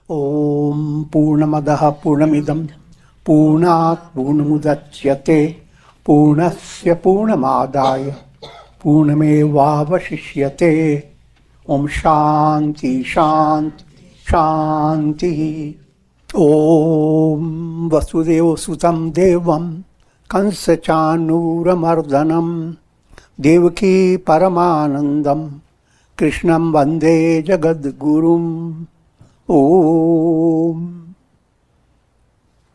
Om Purnamadaha Purnamidam Purnat Purnamudachyate Purnasya Purnamadaya Purnamevavashishyate. Om Shanti Shanti Shanti. Om Vasudeva Sutam Devam Kansachanuramardanam Devaki Paramanandam Krishnam Vande Jagadgurum. Om.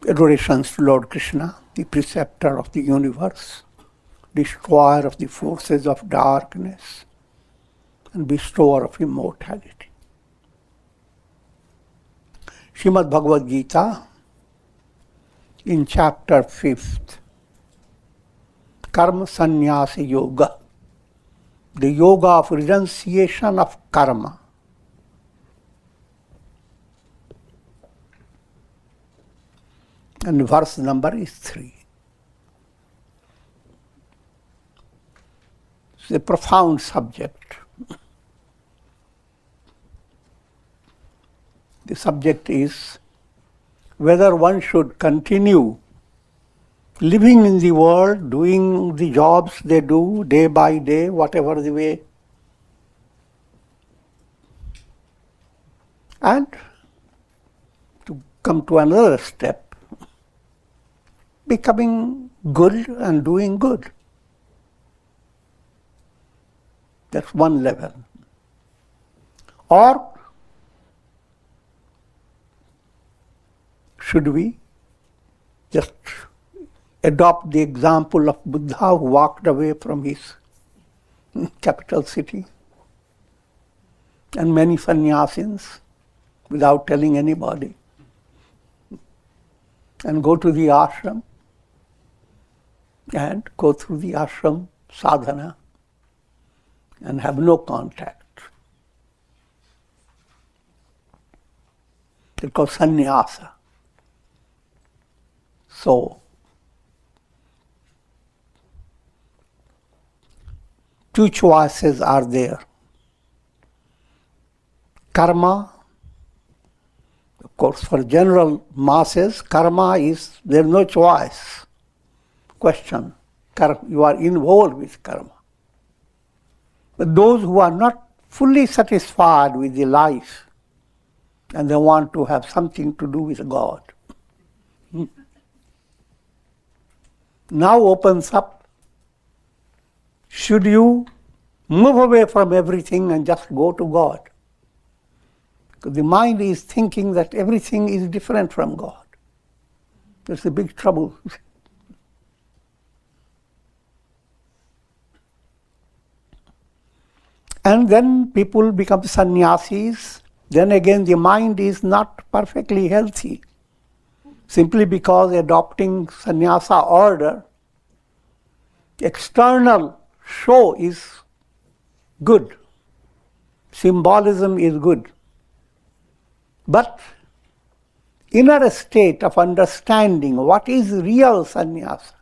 Adorations to Lord Krishna, the preceptor of the universe, destroyer of the forces of darkness, and bestower of immortality. Srimad Bhagavad Gita, in chapter 5th, Karma Sanyaas Yoga, the yoga of renunciation of karma. And verse number is 3. It's a profound subject. The subject is whether one should continue living in the world, doing the jobs they do day by day, whatever the way, and to come to another step, becoming good and doing good. That's one level. Or should we just adopt the example of Buddha, who walked away from his capital city, and many sannyasins without telling anybody, and go to the ashram and go through the ashram sadhana and have no contact. It's called sannyasa. So, two choices are there. Karma, of course, for general masses, karma is, there's no choice. Question, you are involved with karma. But those who are not fully satisfied with the life and they want to have something to do with God, now opens up. Should you move away from everything and just go to God? Because the mind is thinking that everything is different from God. That's a big trouble. And then people become sannyasis. Then again the mind is not perfectly healthy. Simply because adopting sannyasa order, external show is good. Symbolism is good. But inner state of understanding what is real sannyasa.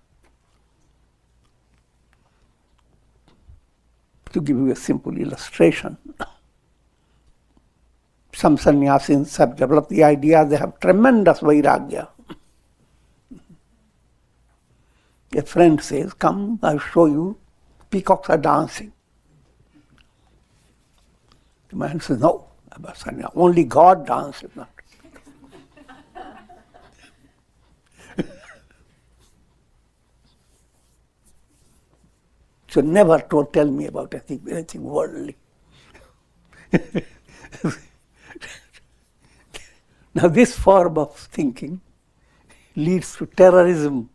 To give you a simple illustration, some sannyasins have developed the idea they have tremendous vairagya. A friend says, come, I'll show you, peacocks are dancing. The man says, no, only God dances, not. So never tell me about anything worldly. Now this form of thinking leads to terrorism.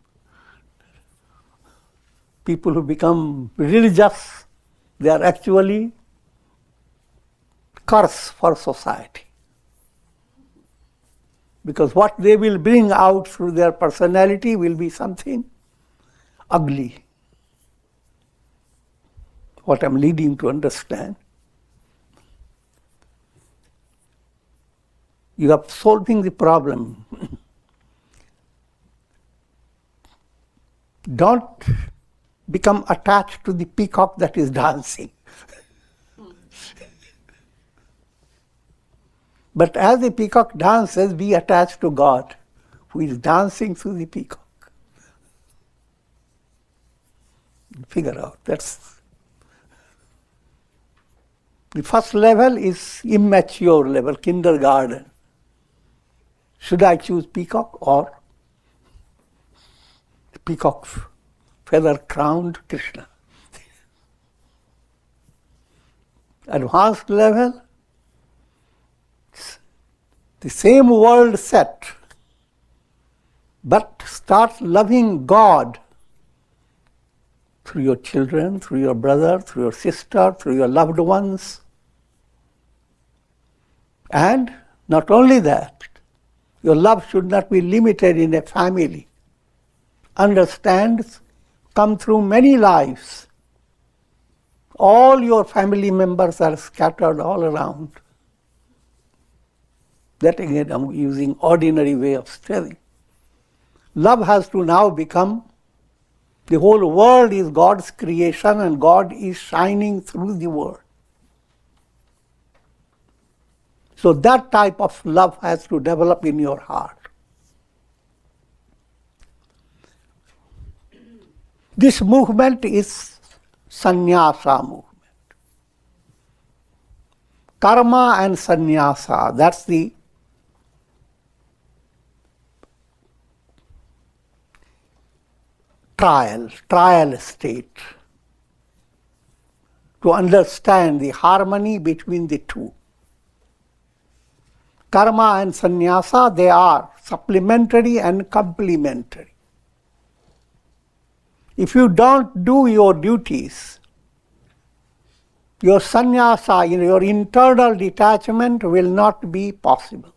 People who become religious, they are actually curse for society. Because what they will bring out through their personality will be something ugly. What I'm leading to understand. You are solving the problem. Don't become attached to the peacock that is dancing. But as the peacock dances, be attached to God, who is dancing through the peacock. Figure out. That's the first level is immature level, kindergarten. Should I choose peacock or the peacock feather-crowned Krishna? Advanced level, the same world set, but start loving God through your children, through your brother, through your sister, through your loved ones. And not only that, your love should not be limited in a family. Understand, come through many lives. All your family members are scattered all around. That again, I'm using ordinary way of studying. Love has to now become, the whole world is God's creation and God is shining through the world. So that type of love has to develop in your heart. This movement is Sannyasa movement. Karma and Sannyasa, that's the trial state. To understand the harmony between the two. Karma and Sannyasa, they are supplementary and complementary. If you don't do your duties, your sannyasa, your internal detachment will not be possible.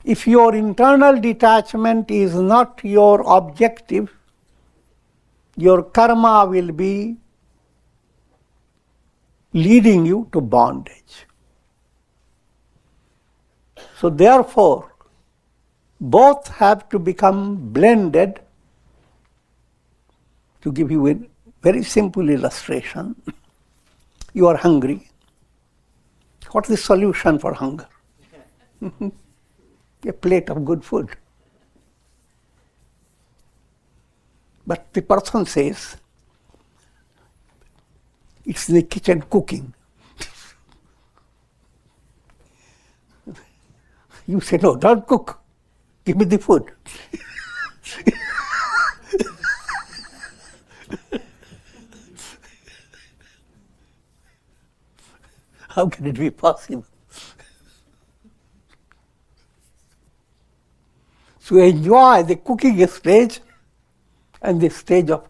If your internal detachment is not your objective, your karma will be leading you to bondage. So therefore, both have to become blended. To give you a very simple illustration, you are hungry. What is the solution for hunger? A plate of good food. But the person says, it's in the kitchen cooking. You say, no, don't cook. Give me the food. How can it be possible? So enjoy the cooking stage and the stage of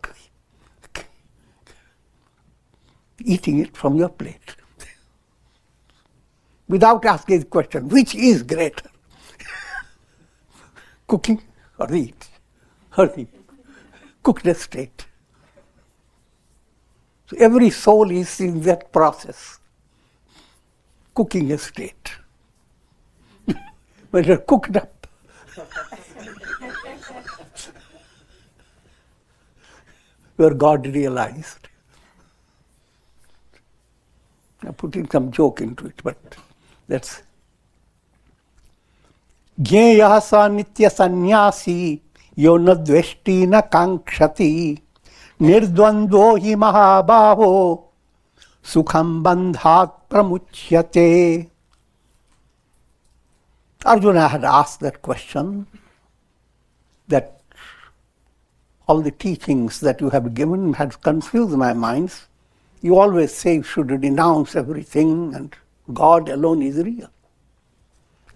eating it from your plate. Without asking the question, which is greater? Cooking or the eat? Or the cooked state? So every soul is in that process. Cooking state. When you're cooked up, you're God realized. I'm putting some joke into it, but that's Jneyah sa nitya sannyasi yo na dveshti na kankshati nirdvandvo hi mahabhavo sukham bandhat pramuchyate. Arjuna had asked that question, that all the teachings that you have given had confused my mind. You always say you should renounce everything and God alone is real.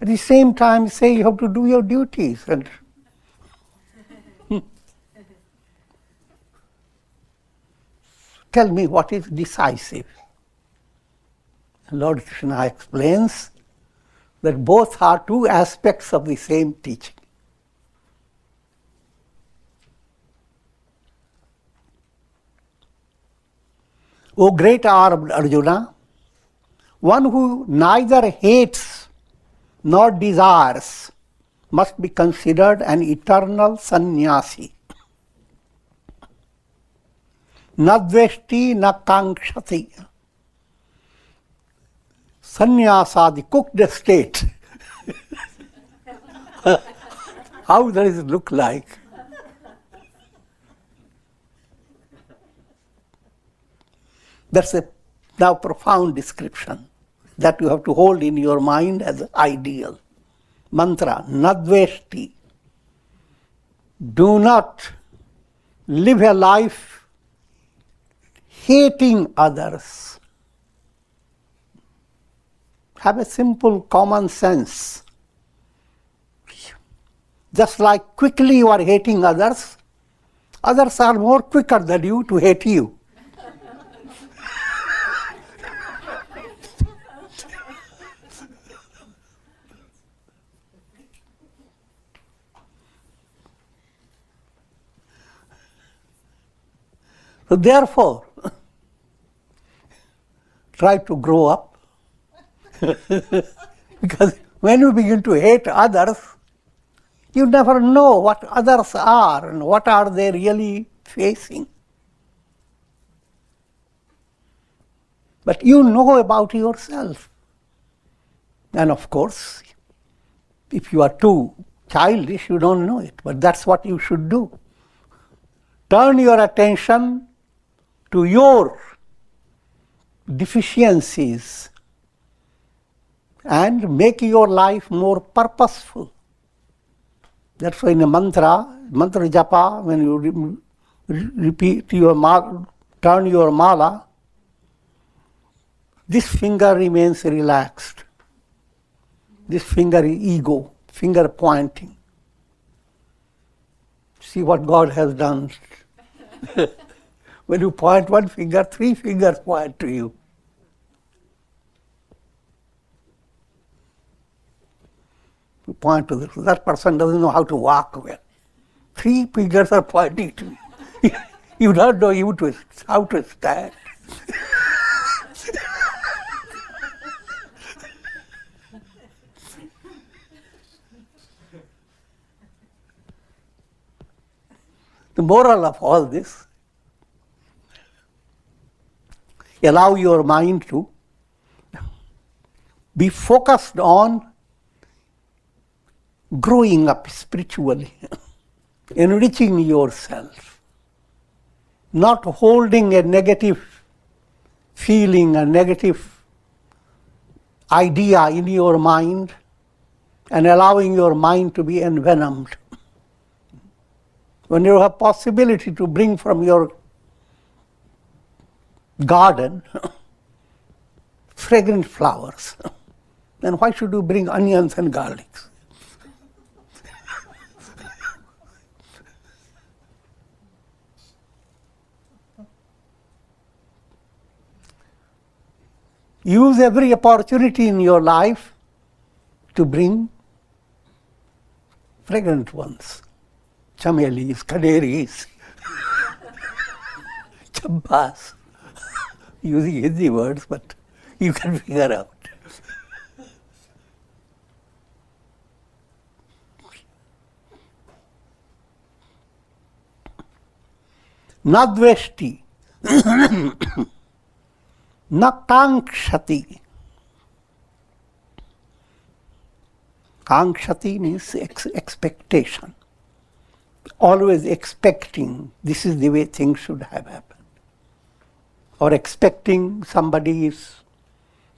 At the same time, say you have to do your duties. And tell me what is decisive. Lord Krishna explains that both are two aspects of the same teaching. O great Arjuna, one who neither hates nor desires must be considered an eternal sannyasi. Na dveshti na kankshati. Sanyaas, the cooked state. How does it look like? That's a now profound description that you have to hold in your mind as ideal. Mantra, nadveshti. Do not live a life hating others. Have a simple common sense. Just like quickly you are hating others, others are more quicker than you to hate you. So therefore, try to grow up. Because when you begin to hate others, you never know what others are and what are they really facing. But you know about yourself. And of course, if you are too childish, you don't know it. But that's what you should do. Turn your attention to your deficiencies and make your life more purposeful. That's why in a mantra japa, when you repeat your turn your mala, this finger remains relaxed. This finger is ego, finger pointing. See what God has done. When you point one finger, 3 fingers point to you. You point to this. That person doesn't know how to walk well. 3 fingers are pointing to you. You don't know how to stand. The moral of all this, allow your mind to be focused on growing up spiritually, enriching yourself, not holding a negative feeling, a negative idea in your mind, and allowing your mind to be envenomed. When you have possibility to bring from your garden fragrant flowers, then why should you bring onions and garlics? Use every opportunity in your life to bring fragrant ones. Chamelis, canaries, champas. Using Hindi words, but you can figure out. Nadveshti, nakangshati. Kangshati means expectation. Always expecting this is the way things should have happened. Or expecting somebody is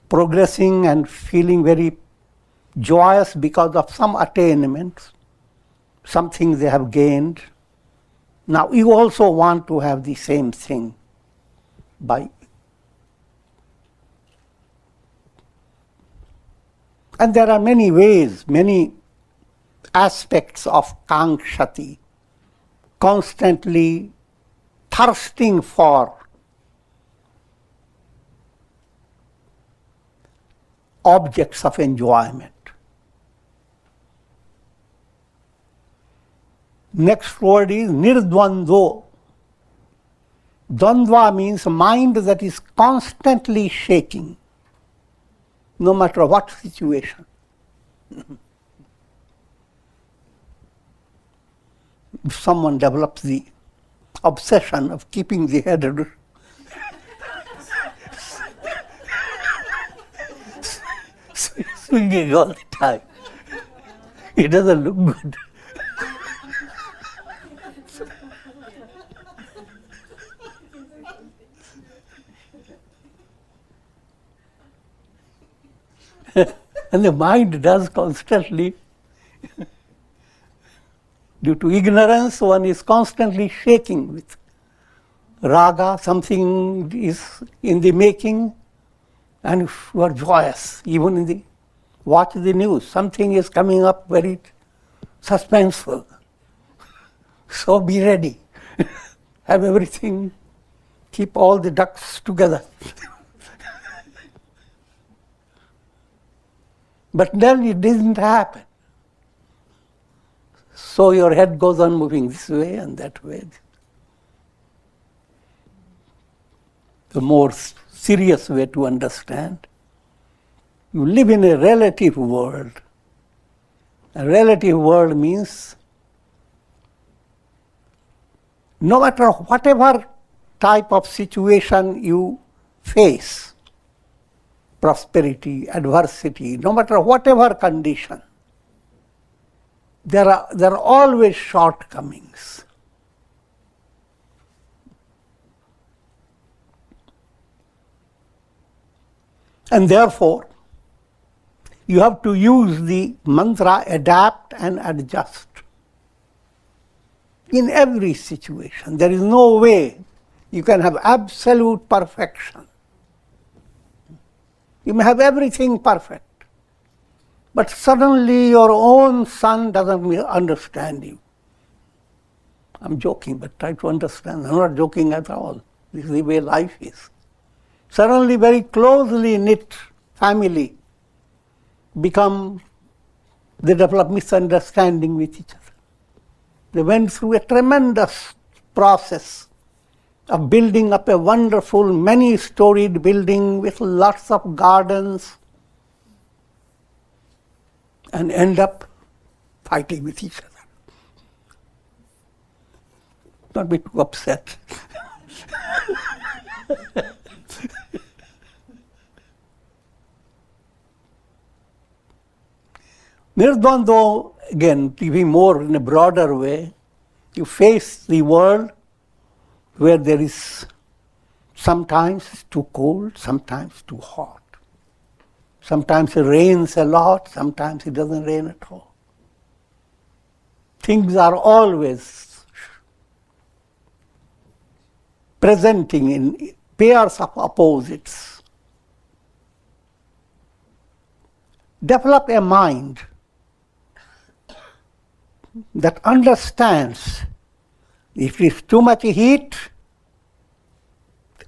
progressing and feeling very joyous because of some attainments, something they have gained. Now you also want to have the same thing by. And there are many ways, many aspects of kangshati, constantly thirsting for objects of enjoyment. Next word is nirdvando. Dvandva means a mind that is constantly shaking, no matter what situation. If someone develops the obsession of keeping the head swinging all the time. It doesn't look good. And the mind does constantly. Due to ignorance, one is constantly shaking with raga, something is in the making, and you are joyous. Even in the watch the news, something is coming up very suspenseful. So be ready. Have everything, keep all the ducks together. But then it didn't happen. So your head goes on moving this way and that way. The more serious way to understand, you live in a relative world. A relative world means no matter whatever type of situation you face, prosperity, adversity, no matter whatever condition, there are always shortcomings. And therefore, you have to use the mantra, adapt and adjust. In every situation, there is no way you can have absolute perfection. You may have everything perfect, but suddenly your own son doesn't understand you. I'm joking, but try to understand. I'm not joking at all. This is the way life is. Suddenly very closely knit family they develop misunderstanding with each other. They went through a tremendous process of building up a wonderful, many-storied building with lots of gardens, and end up fighting with each other. Don't be too upset. Nirdvando, again, to be more in a broader way, you face the world where there is sometimes too cold, sometimes too hot. Sometimes it rains a lot, sometimes it doesn't rain at all. Things are always presenting in pairs of opposites. Develop a mind that understands if it is too much heat,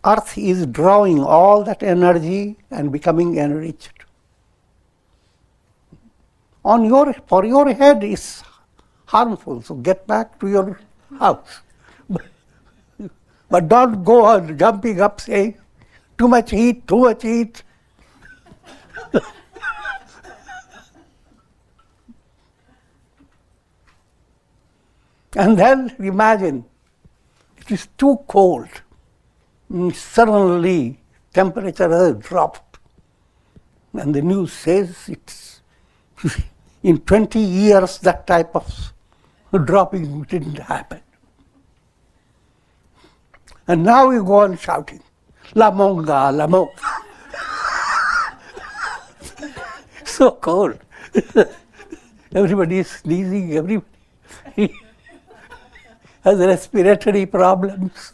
earth is drawing all that energy and becoming enriched. For your head is harmful, so get back to your house. But don't go on jumping up saying, too much heat, too much heat. And then imagine, it is too cold. Suddenly, temperature has dropped. And the news says it's in 20 years that type of dropping didn't happen. And now you go on shouting, La Monga, La Monga. So cold. Everybody is sneezing, everybody has respiratory problems.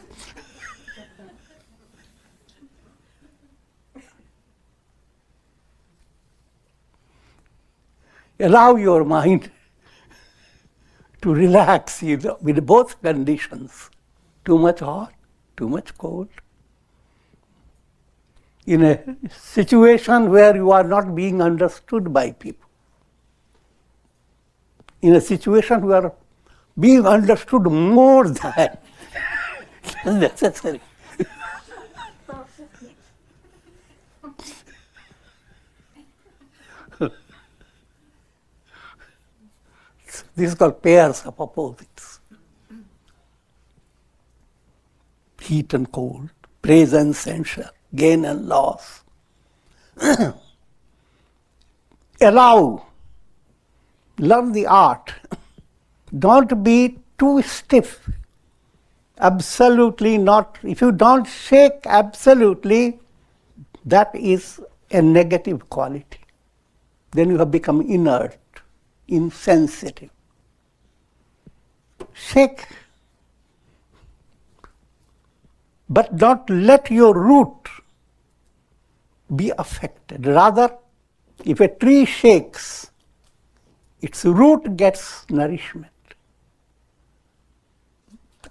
Allow your mind to relax with both conditions, too much hot, too much cold. In a situation where you are not being understood by people. In a situation where being understood more than necessary. This is called pairs of opposites. Heat and cold, praise and censure, gain and loss. allow, learn the art. Don't be too stiff. Absolutely not. If you don't shake absolutely, that is a negative quality. Then you have become inert, insensitive. Shake, but don't let your root be affected. Rather, if a tree shakes, its root gets nourishment.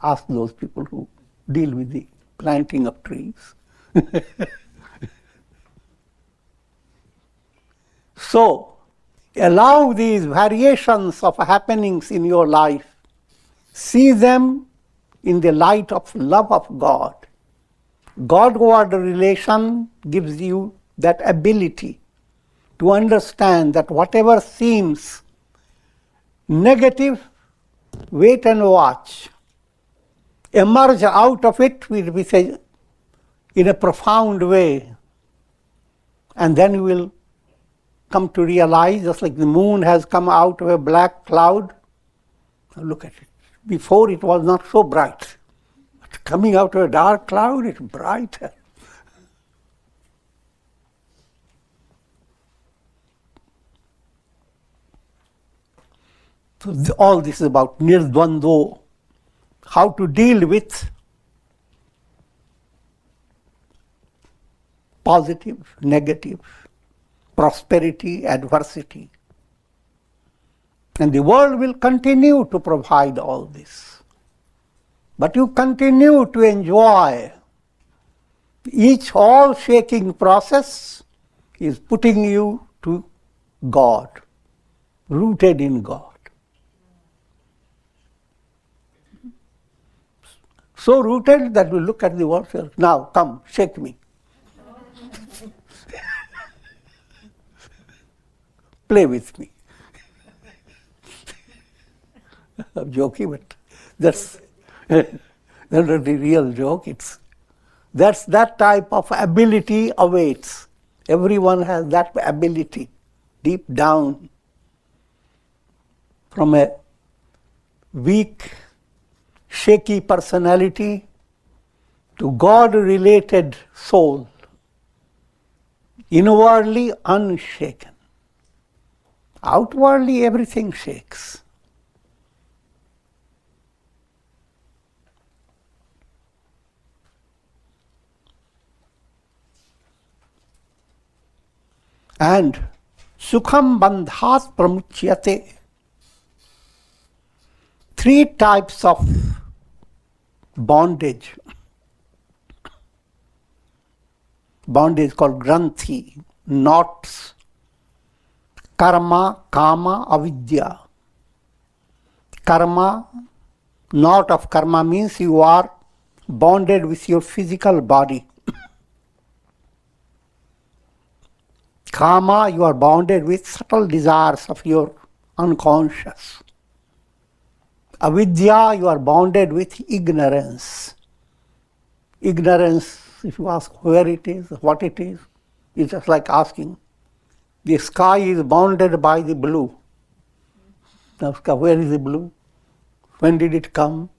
Ask those people who deal with the planting of trees. So, allow these variations of happenings in your life. See them in the light of love of God. God-ward relation gives you that ability to understand that whatever seems negative, wait and watch. Emerge out of it with in a profound way. And then you will come to realize, just like the moon has come out of a black cloud. Now look at it. Before it was not so bright. But coming out of a dark cloud, it's brighter. So all this is about nirdvando, how to deal with positive, negative, prosperity, adversity. And the world will continue to provide all this. But you continue to enjoy. Each all shaking process is putting you to God, rooted in God. So rooted that we look at the world and say, now come, shake me. Play with me. I'm joking, but that's not the real joke. That's that type of ability awaits. Everyone has that ability deep down. From a weak, shaky personality to God-related soul, inwardly unshaken. Outwardly everything shakes. And sukham bandhat pramuchyate. 3 types of bondage. Bondage called granthi, knots. Karma, kama, avidya. Karma, knot of karma means you are bonded with your physical body. Kama, you are bonded with subtle desires of your unconscious. Avidya, you are bonded with ignorance. Ignorance, if you ask where it is, what it is just like asking, the sky is bounded by the blue. Now, where is the blue? When did it come?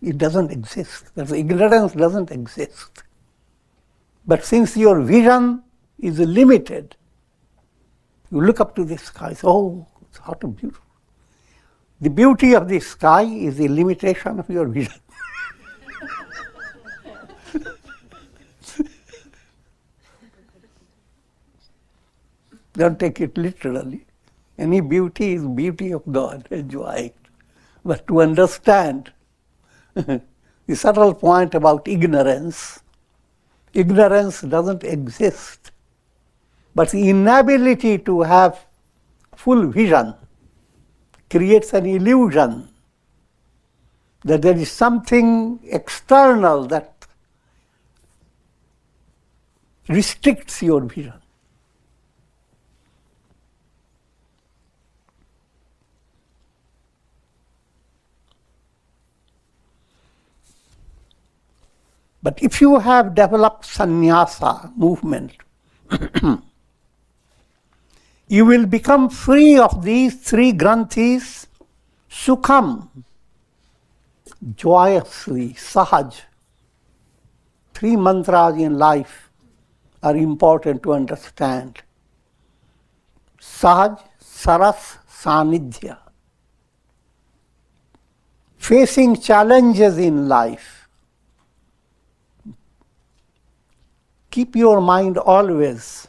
It doesn't exist. Ignorance doesn't exist. But since your vision is limited, you look up to the sky, say, oh, it's how beautiful. The beauty of the sky is the limitation of your vision. Don't take it literally. Any beauty is beauty of God. Enjoy it. But to understand the subtle point about ignorance, ignorance doesn't exist. But the inability to have full vision creates an illusion that there is something external that restricts your vision. But if you have developed sannyasa movement, you will become free of these three granthis, sukham, joyously, sahaj. Three mantras in life are important to understand. Sahaj, saras, sanidhya. Facing challenges in life. Keep your mind always,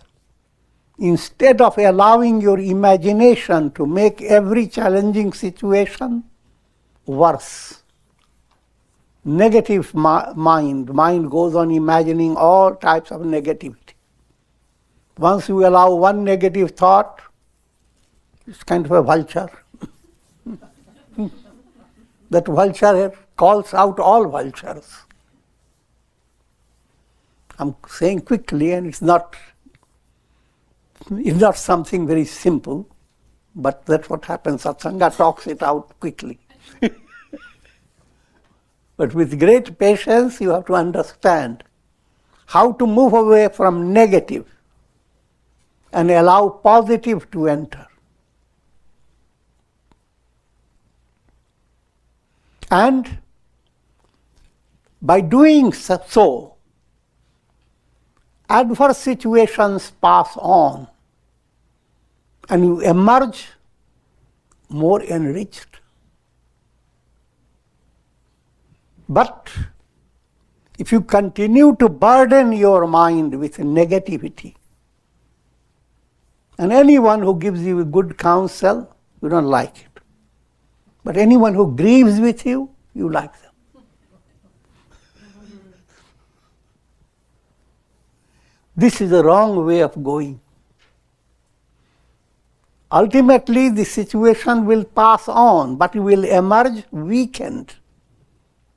instead of allowing your imagination to make every challenging situation worse. Negative mind goes on imagining all types of negativity. Once you allow one negative thought, it's kind of a vulture. That vulture calls out all vultures. I'm saying quickly, and it's not something very simple, but that's what happens. Satsanga talks it out quickly. But with great patience, you have to understand how to move away from negative and allow positive to enter. And by doing so, adverse situations pass on and you emerge more enriched. But if you continue to burden your mind with negativity, and anyone who gives you good counsel, you don't like it. But anyone who grieves with you, you like them. This is the wrong way of going. Ultimately, the situation will pass on, but you will emerge weakened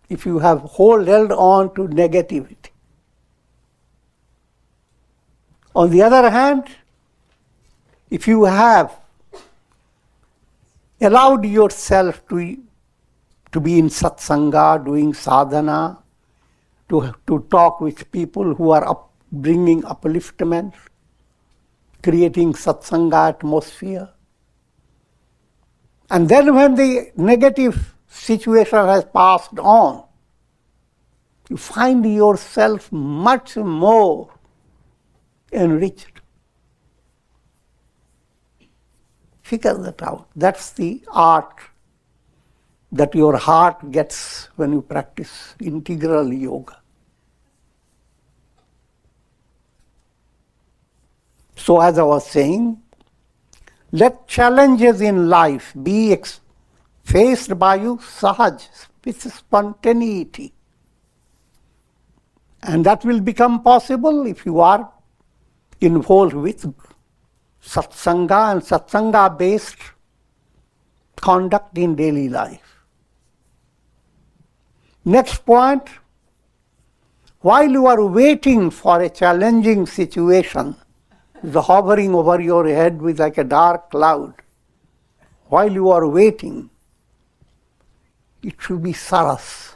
if you have held on to negativity. On the other hand, if you have allowed yourself to be in satsanga, doing sadhana, to talk with people who are bringing upliftment, creating satsanga atmosphere, and then when the negative situation has passed on, you find yourself much more enriched. Figure that out. That's the art that your heart gets when you practice integral yoga. So as I was saying, let challenges in life be faced by you sahaj, with spontaneity. And that will become possible if you are involved with satsanga and satsanga-based conduct in daily life. Next point, while you are waiting for a challenging situation, is hovering over your head with like a dark cloud, while you are waiting, it should be saras.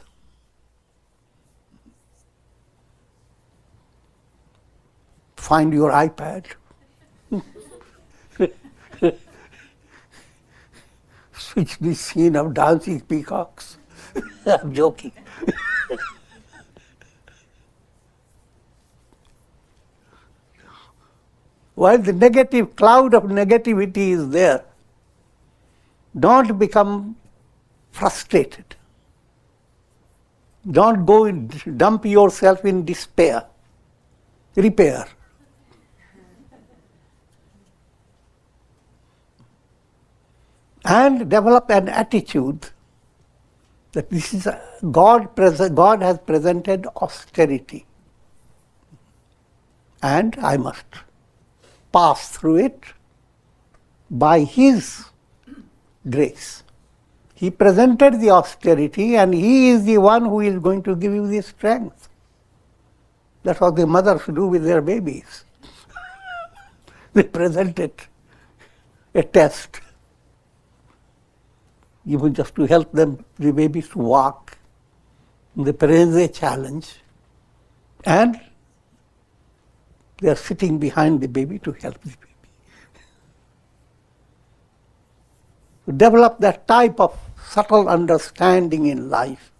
Find your iPad. Switch the scene of dancing peacocks. I'm joking. While the negative cloud of negativity is there, don't become frustrated. Don't go and dump yourself in despair. Repair. And develop an attitude that this is God has presented austerity, and I must pass through it by His grace. He presented the austerity, and He is the one who is going to give you the strength. That's what the mothers do with their babies. They present it, a test, even just to help them, the babies to walk. They present a challenge, and they are sitting behind the baby to help the baby. develop that type of subtle understanding in life.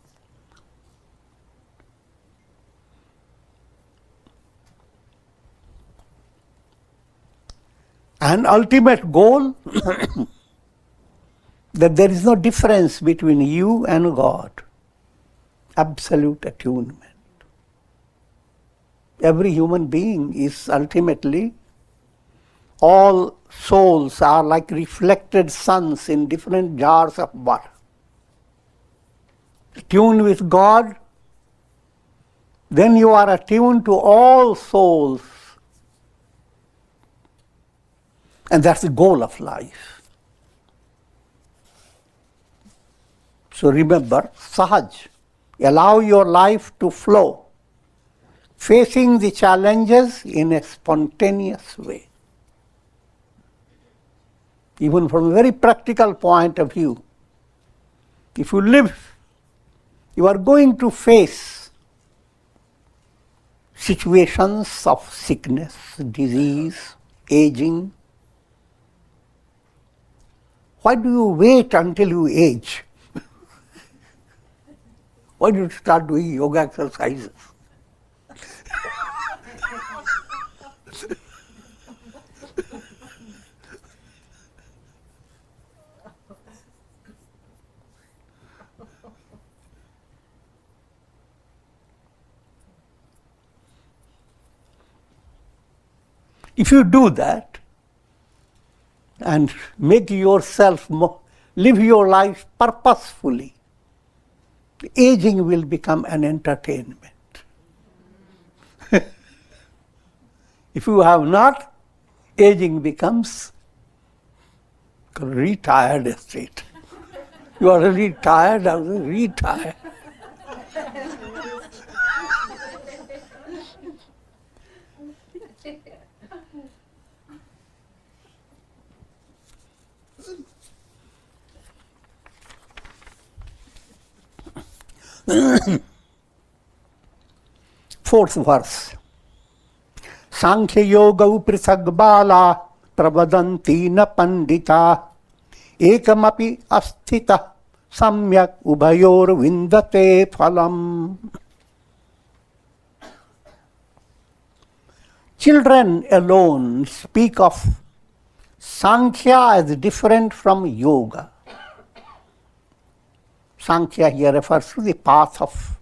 And ultimate goal, that there is no difference between you and God. Absolute attunement. Every human being is ultimately, all souls are like reflected suns in different jars of water. Attune with God, then you are attuned to all souls. And that's the goal of life. So remember, sahaj, allow your life to flow, facing the challenges in a spontaneous way. Even from a very practical point of view, if you live, you are going to face situations of sickness, disease, aging. Why do you wait until you age? Why do you start doing yoga exercises? If you do that and make yourself live your life purposefully, aging will become an entertainment. If you have not, aging becomes retired state. You are really tired of the retired. Fourth verse. Sankhya yoga prithag pravadanti na pandita ekamapi asthita samyak ubayor vindate phalam. Children alone speak of Sankhya as different from yoga. Sankhya here refers to the path of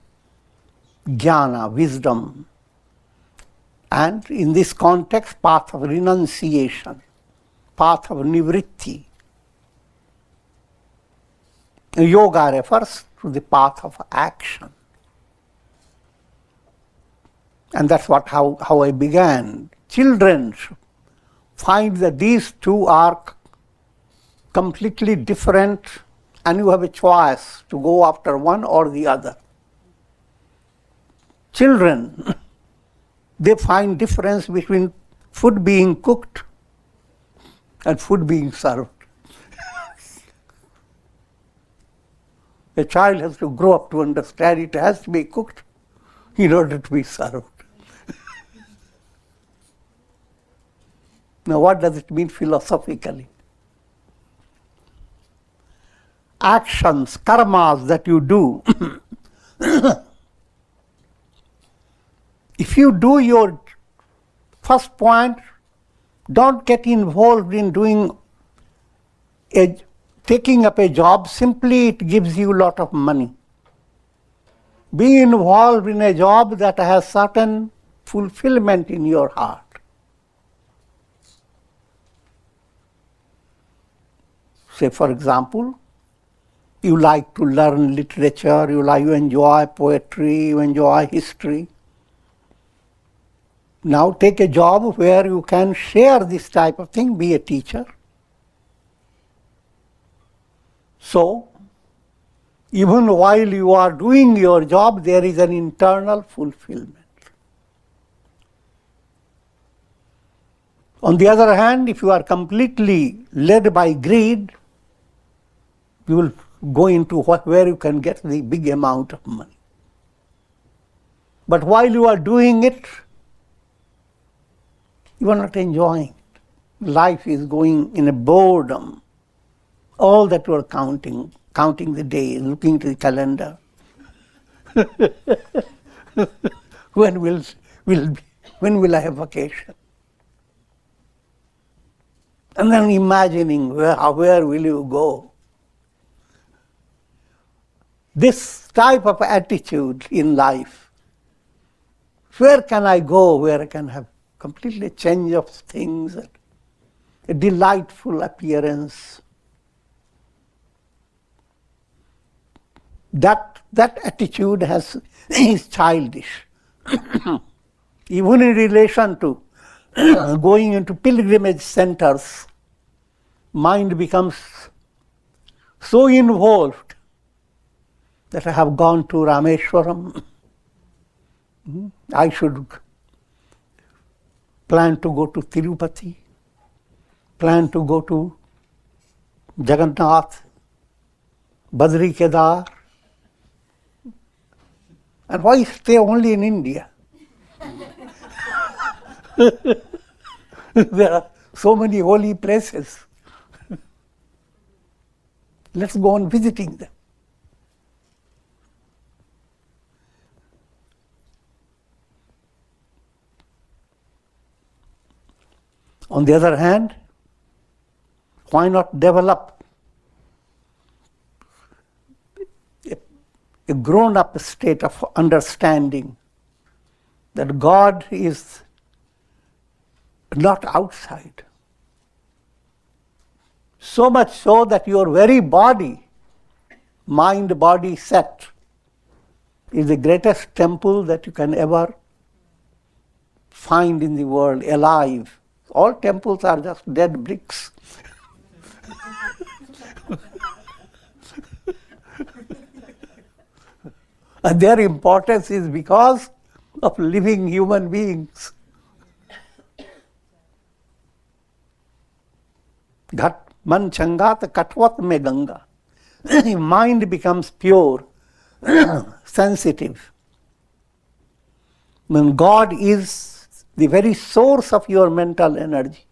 gana, wisdom, and in this context, path of renunciation, path of nivritti. Yoga refers to the path of action. And that's how I began. Children find that these two are completely different, and you have a choice to go after one or the other. Children, they find difference between food being cooked and food being served. A child has to grow up to understand it has to be cooked in order to be served. Now, what does it mean philosophically? Actions, karmas that you do, if you do your first point, don't get involved in taking up a job, simply it gives you a lot of money. Be involved in a job that has certain fulfillment in your heart. Say, for example, you like to learn literature, you enjoy poetry, you enjoy history. Now take a job where you can share this type of thing, be a teacher. So, even while you are doing your job, there is an internal fulfillment. On the other hand, if you are completely led by greed, you will go into where you can get the big amount of money. But while you are doing it, you are not enjoying it. Life is going in a boredom, All that you are counting the days, looking to the calendar. When will I have vacation? And then imagining where will you go? This type of attitude in life, where can I go, where I can have completely change of things, a delightful appearance. That attitude is childish. Even in relation to going into pilgrimage centers, mind becomes so involved that I have gone to Rameshwaram. I should plan to go to Tirupati, plan to go to Jagannath, Badri Kedar. And why stay only in India? There are so many holy places. Let's go on visiting them. On the other hand, why not develop a grown-up state of understanding that God is not outside. So much so that your very body, mind-body set, is the greatest temple that you can ever find in the world, alive. All temples are just dead bricks. And their importance is because of living human beings. Ghat man changat katvat me ganga. Mind becomes pure, sensitive. When God is the very source of your mental energy,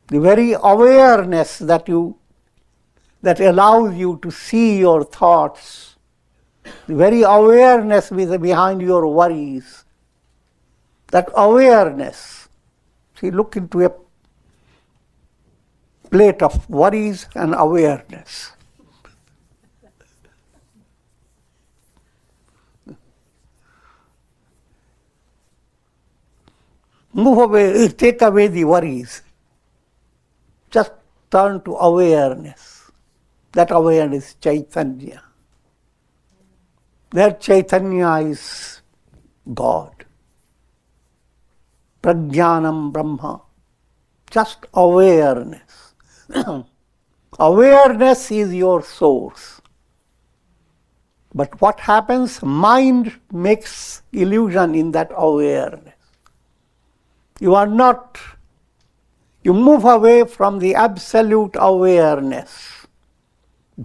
the very awareness that allows you to see your thoughts, the very awareness behind your worries, that awareness. See, look into a plate of worries and awareness. Move away, take away the worries. Just turn to awareness. That awareness is Chaitanya. That Chaitanya is God. Prajnanam Brahma. Just awareness. Awareness is your source. But what happens? Mind makes illusion in that awareness. You move away from the absolute awareness,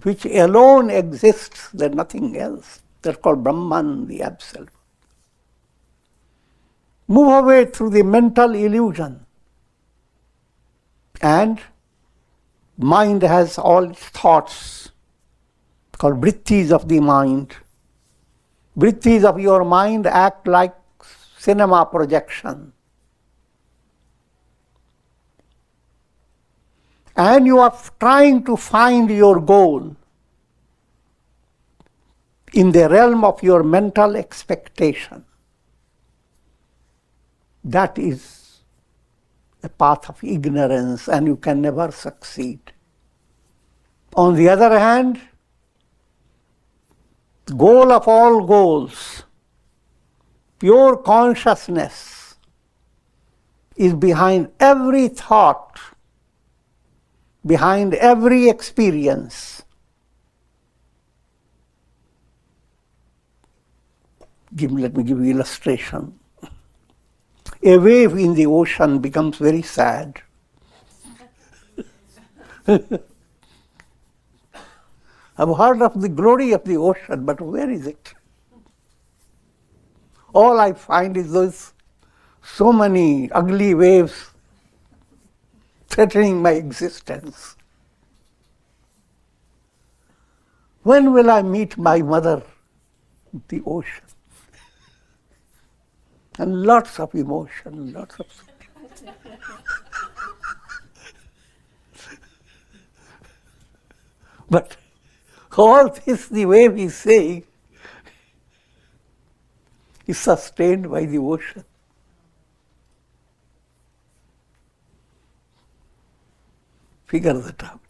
which alone exists, there's nothing else. That's called Brahman, the absolute. Move away through the mental illusion. And mind has all its thoughts, called vrittis of the mind. Vrittis of your mind act like cinema projection. And you are trying to find your goal in the realm of your mental expectation. That is a path of ignorance, and you can never succeed. On the other hand, the goal of all goals, pure consciousness, is behind every thought, behind every experience. Let me give you an illustration. A wave in the ocean becomes very sad. I've heard of the glory of the ocean, but where is it? All I find is those so many ugly waves threatening my existence. When will I meet my mother? The ocean. And lots of emotion, lots of... But all this, the way we say, is sustained by the ocean. Figure that out.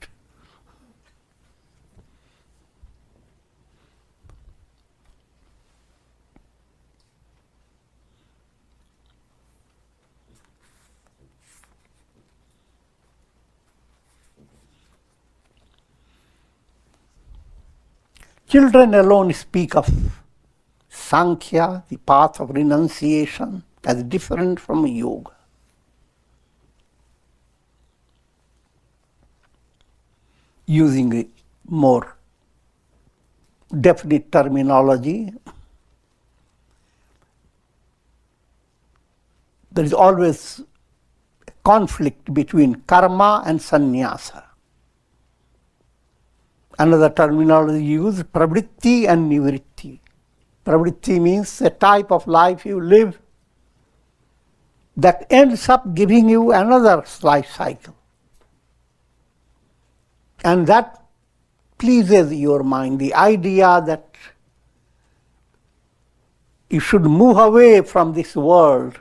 Children alone speak of Sankhya, the path of renunciation, as different from yoga. Using a more definite terminology, there is always a conflict between karma and sannyasa. Another terminology used, pravritti and nivritti. Pravritti means a type of life you live that ends up giving you another life cycle. And that pleases your mind, the idea that you should move away from this world,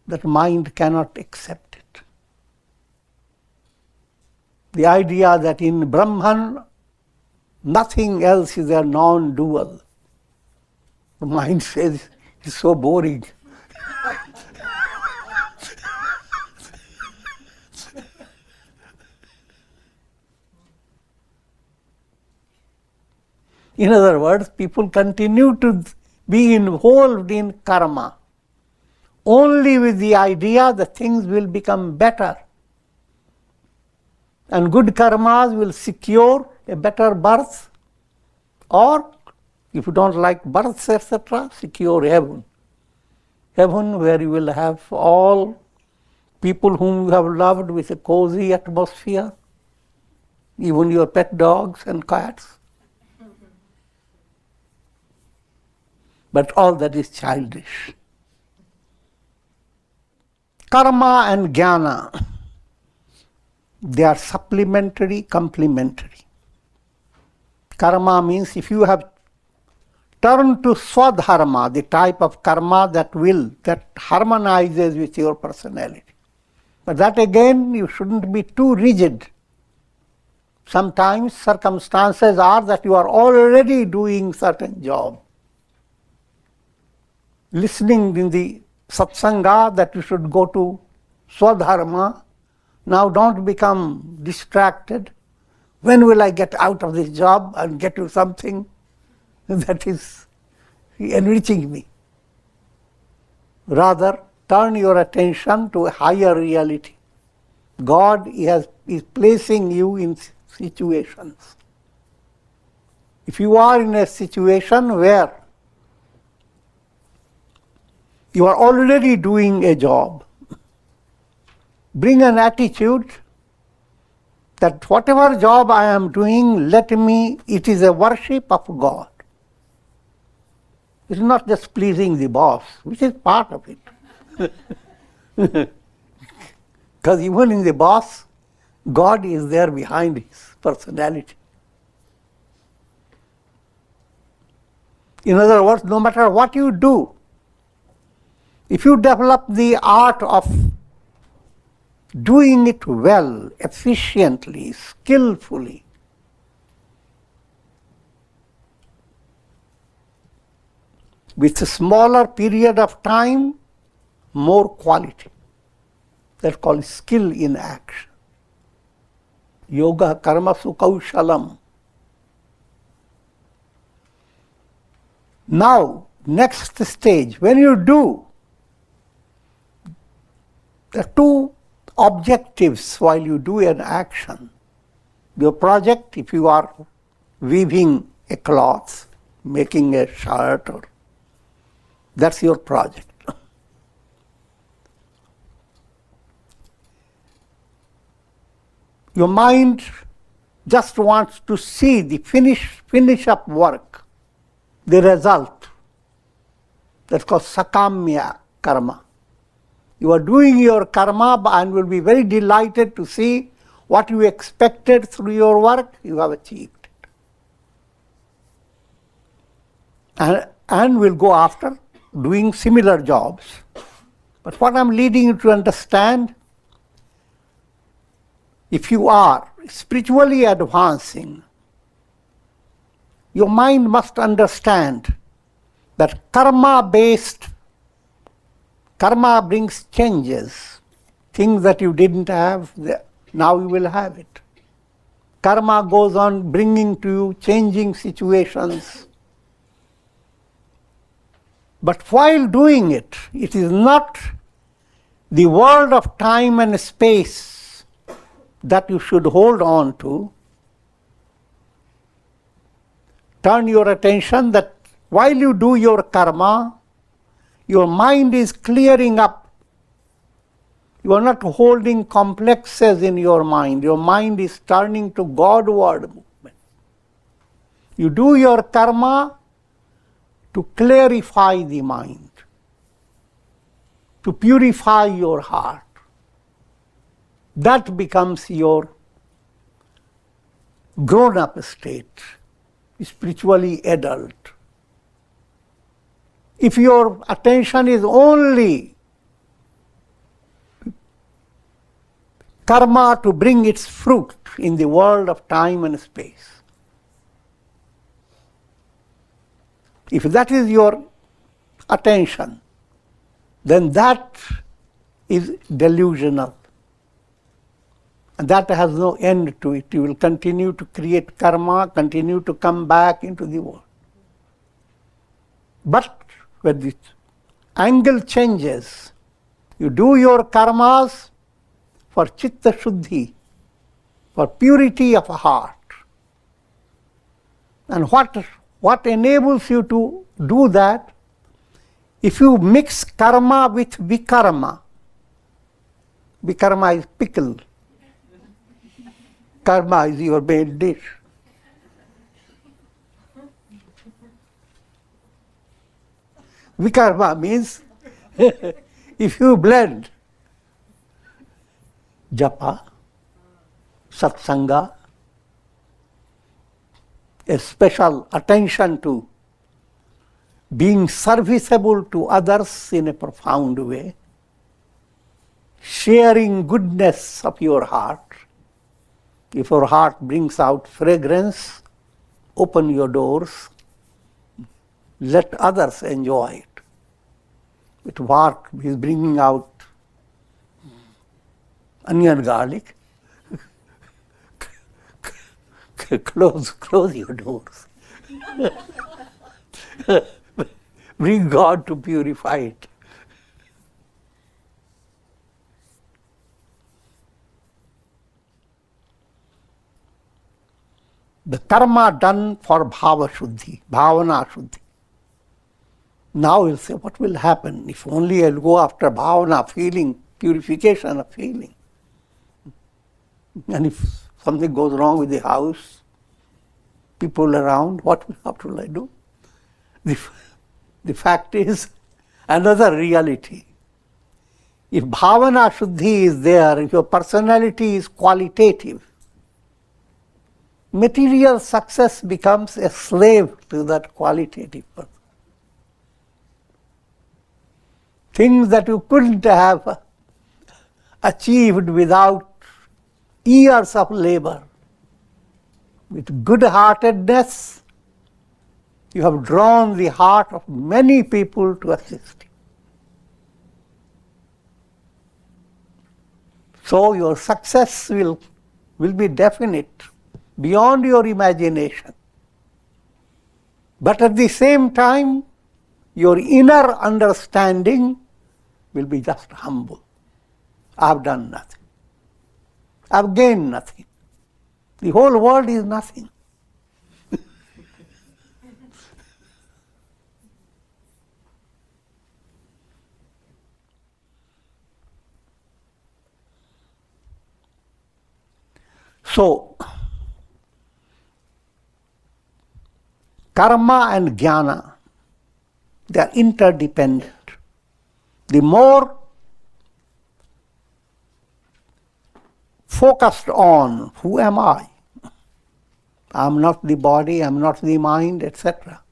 that mind cannot accept it. The idea that in Brahman, nothing else is a non-dual. The mind says, it's so boring. In other words, people continue to be involved in karma only with the idea that things will become better. And good karmas will secure a better birth, or if you don't like births, etc., secure heaven. Heaven where you will have all people whom you have loved with a cozy atmosphere, even your pet dogs and cats. But all that is childish. Karma and gana, they are supplementary, complementary. Karma means if you have turned to swadharma, the type of karma that harmonizes with your personality. But that again, you shouldn't be too rigid. Sometimes circumstances are that you are already doing certain job. Listening in the satsanga that you should go to swadharma, now don't become distracted. When will I get out of this job and get to something that is enriching me? Rather, turn your attention to a higher reality. God is placing you in situations. If you are in a situation where you are already doing a job, bring an attitude that whatever job I am doing, it is a worship of God. It's not just pleasing the boss, which is part of it. Because even in the boss, God is there behind his personality. In other words, no matter what you do, if you develop the art of doing it well, efficiently, skillfully, with a smaller period of time, more quality. That's called skill in action. Yoga karmasu kaushalam. Now, next stage, when you do, there are two objectives while you do an action. Your project, if you are weaving a cloth, making a shirt, or that's your project. Your mind just wants to see the finish up work, the result. That's called sakamya karma. You are doing your karma and will be very delighted to see what you expected through your work, you have achieved it. And will go after doing similar jobs. But what I'm leading you to understand, if you are spiritually advancing, your mind must understand that karma brings changes. Things that you didn't have, now you will have it. Karma goes on bringing to you changing situations. But while doing it, it is not the world of time and space that you should hold on to. Turn your attention that while you do your karma, your mind is clearing up. You are not holding complexes in your mind. Your mind is turning to Godward movement. You do your karma to clarify the mind, to purify your heart. That becomes your grown-up state, spiritually adult. If your attention is only karma to bring its fruit in the world of time and space, if that is your attention, then that is delusional. And that has no end to it. You will continue to create karma, continue to come back into the world. But when the angle changes, you do your karmas for chitta shuddhi, for purity of heart. And what enables you to do that? If you mix karma with vikarma, vikarma is pickle, karma is your main dish. Vikarma means if you blend japa, satsanga, a special attention to being serviceable to others in a profound way, sharing goodness of your heart. If your heart brings out fragrance, open your doors, let others enjoy it. If what is bringing out onion garlic, close your doors. Bring God to purify it. The karma done for bhava shuddhi, bhavana shuddhi. Now you'll say, what will happen if only I'll go after bhavana, feeling, purification of feeling? And if something goes wrong with the house, people around, what will I do? The fact is, another reality. If bhavana shuddhi is there, if your personality is qualitative, material success becomes a slave to that qualitative person. Things that you couldn't have achieved without years of labor. With good-heartedness, you have drawn the heart of many people to assist you. So your success will be definite, beyond your imagination. But at the same time, your inner understanding will be just humble. I've done nothing. I've gained nothing. The whole world is nothing. So, karma and jnana, they are interdependent. The more focused on who am I am not the body, I am not the mind, etc.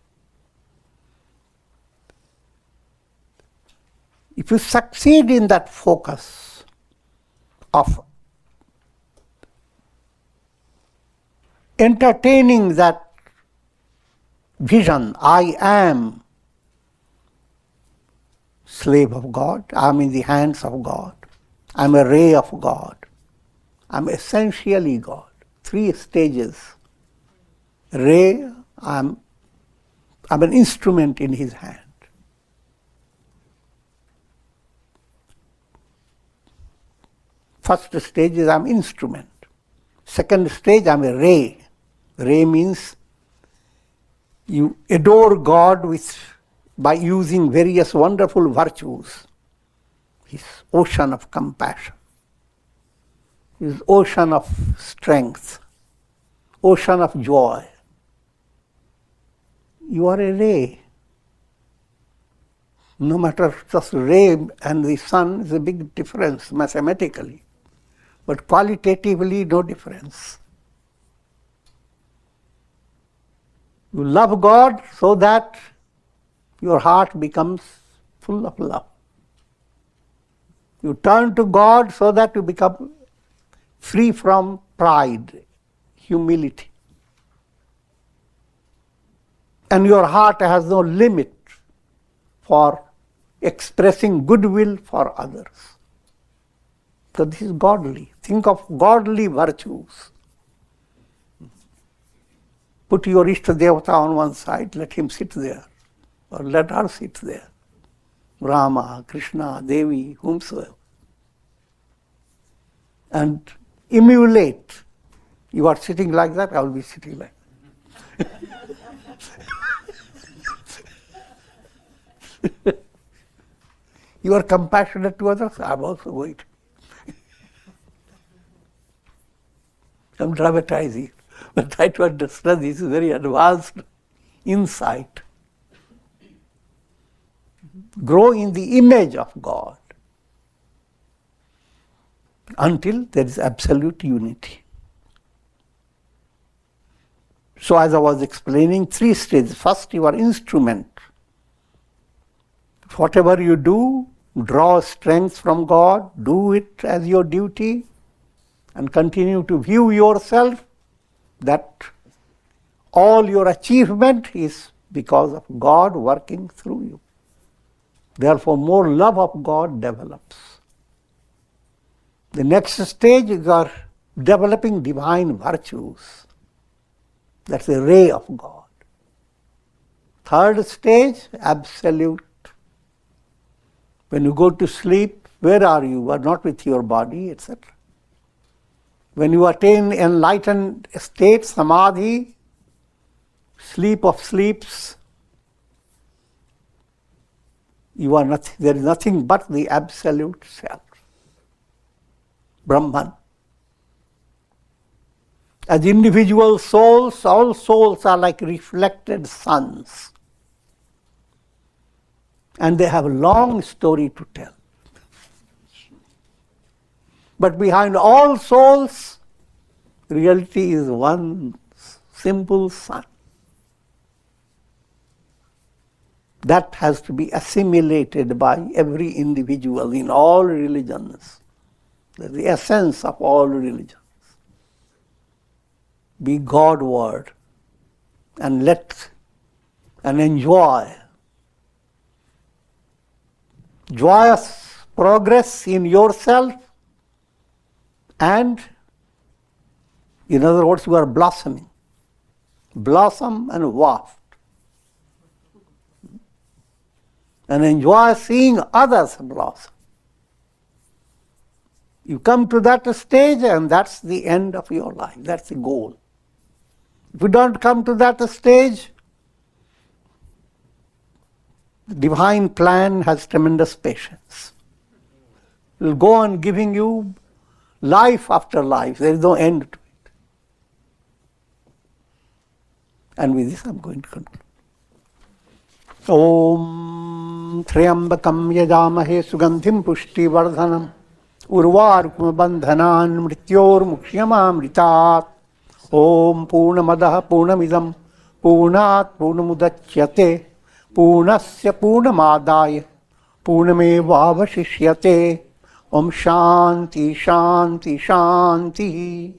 If you succeed in that focus of entertaining that vision, I am slave of God, I am in the hands of God, I am a ray of God, I am essentially God. 3 stages. Ray, I'm an instrument in His hand. First stage is I'm instrument. Second stage, I'm a ray. Ray means you adore God by using various wonderful virtues. His ocean of compassion, His ocean of strength, ocean of joy. You are a ray. No matter, just ray and the sun is a big difference mathematically, but qualitatively no difference. You love God so that your heart becomes full of love. You turn to God so that you become free from pride, humility. And your heart has no limit for expressing goodwill for others. So this is godly. Think of godly virtues. Put your Ishta Devata on one side, let him sit there, or let her sit there. Rama, Krishna, Devi, whomsoever. And emulate. You are sitting like that, I will be sitting like that. You are compassionate to others, I am also going to. I am dramatizing, but try to understand this is very advanced insight. Grow in the image of God until there is absolute unity. So as I was explaining, 3 stages. First, you are instrument. Whatever you do, draw strength from God, do it as your duty, and continue to view yourself that all your achievement is because of God working through you. Therefore, more love of God develops. The next stage is are developing divine virtues. That's a ray of God. Third stage, absolute. When you go to sleep, where are you? You are not with your body, etc. When you attain enlightened state, samadhi, sleep of sleeps, you are nothing. There is nothing but the absolute self, Brahman. As individual souls, all souls are like reflected suns. And they have a long story to tell. But behind all souls, reality is one simple sun. That has to be assimilated by every individual in all religions. That's the essence of all religions. Be Godward and let and enjoy joyous progress in yourself, and in other words, you are blossoming. Blossom and waft. And enjoy seeing others blossom. You come to that stage and that's the end of your life. That's the goal. If you don't come to that stage, the divine plan has tremendous patience. It will go on giving you life after life. There is no end to it. And with this I am going to conclude. Om Triambakam Yajamahe Sugandhim Pushti Vardhanam Urvarukma Bandhanan Mrityor Mukshyamamritat. Om Purnamadaha Purnamidam Purnat Purnamudachyate Purnasya Purnamadaya Purnamevavashishyate. Om Shanti Shanti Shanti.